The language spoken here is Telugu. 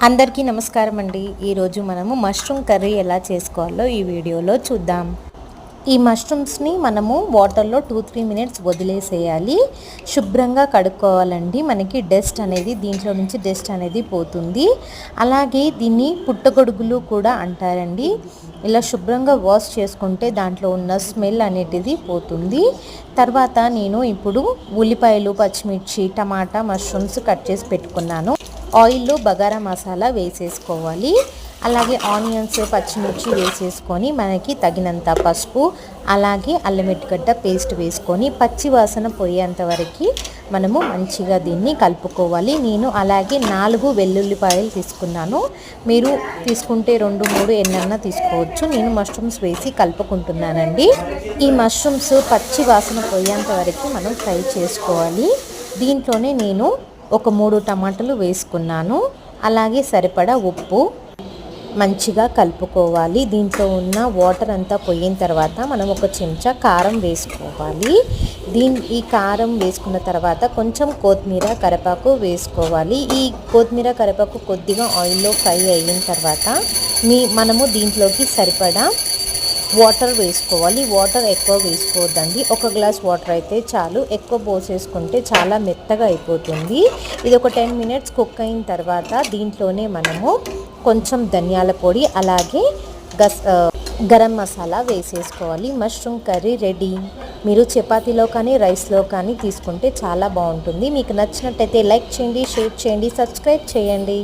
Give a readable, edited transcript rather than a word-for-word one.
అందరికీ నమస్కారం అండి. ఈరోజు మనము మష్రూమ్ కర్రీ ఎలా చేసుకోవాలో ఈ వీడియోలో చూద్దాం. ఈ మష్రూమ్స్ని మనము వాటర్లో 2-3 మినిట్స్ వదిలేసేయాలి. శుభ్రంగా కడుక్కోవాలండి. మనకి డస్ట్ అనేది దీంట్లో నుంచి డస్ట్ అనేది పోతుంది. అలాగే దీన్ని పుట్టగొడుగులు కూడా అంటారండి. ఇలా శుభ్రంగా వాష్ చేసుకుంటే దాంట్లో ఉన్న స్మెల్ అనేది పోతుంది. తర్వాత నేను ఇప్పుడు ఉల్లిపాయలు, పచ్చిమిర్చి, టమాటా, మష్రూమ్స్ కట్ చేసి పెట్టుకున్నాను. ఆయిల్లో బగారా మసాలా వేసేసుకోవాలి. అలాగే ఆనియన్స్, పచ్చిమిర్చి వేసేసుకొని మనకి తగినంత పసుపు, అలాగే అల్లం వెల్లిగడ్డ పేస్ట్ వేసుకొని పచ్చి వాసన పోయేంత వరకు మనము మంచిగా దీన్ని కలుపుకోవాలి. నేను అలాగే 4 వెల్లుల్లిపాయలు తీసుకున్నాను. మీరు తీసుకుంటే 2-3 ఎన్నన్నా తీసుకోవచ్చు. నేను మష్రూమ్స్ వేసి కలుపుకుంటున్నానండి. ఈ మష్రూమ్స్ పచ్చి వాసన పోయేంత వరకు మనం ఫ్రై చేసుకోవాలి. దీంట్లోనే నేను ఒక 3 టమాటాలు వేసుకున్నాను. అలాగే సరిపడా ఉప్పు మంచిగా కలుపుకోవాలి. దీంట్లో ఉన్న వాటర్ అంతా పోయిన తర్వాత మనం ఒక చెంచా కారం వేసుకోవాలి. ఈ కారం వేసుకున్న తర్వాత కొంచెం కొత్తిమీర, కరివేపాకు వేసుకోవాలి. ఈ కొత్తిమీర, కరివేపాకు కొద్దిగా ఆయిల్లో ఫ్రై అయిన తర్వాత మనము దీంట్లోకి సరిపడా వాటర్ వేసుకోవాలి. వాటర్ ఎక్కువ వేసుకోవద్దండి. 1 గ్లాస్ వాటర్ అయితే చాలు. ఎక్కువ పోసేసుకుంటే చాలా మెత్తగా అయిపోతుంది. ఇది ఒక 10 మినిట్స్ కుక్ అయిన తర్వాత దీంట్లోనే మనము కొంచెం ధనియాల పొడి, అలాగే గరం మసాలా వేసేసుకోవాలి. Mushroom curry ready. మీరు చపాతీలో కానీ రైస్లో కానీ తీసుకుంటే చాలా బాగుంటుంది. మీకు నచ్చినట్టయితే లైక్ చేయండి, షేర్ చేయండి, సబ్స్క్రైబ్ చేయండి.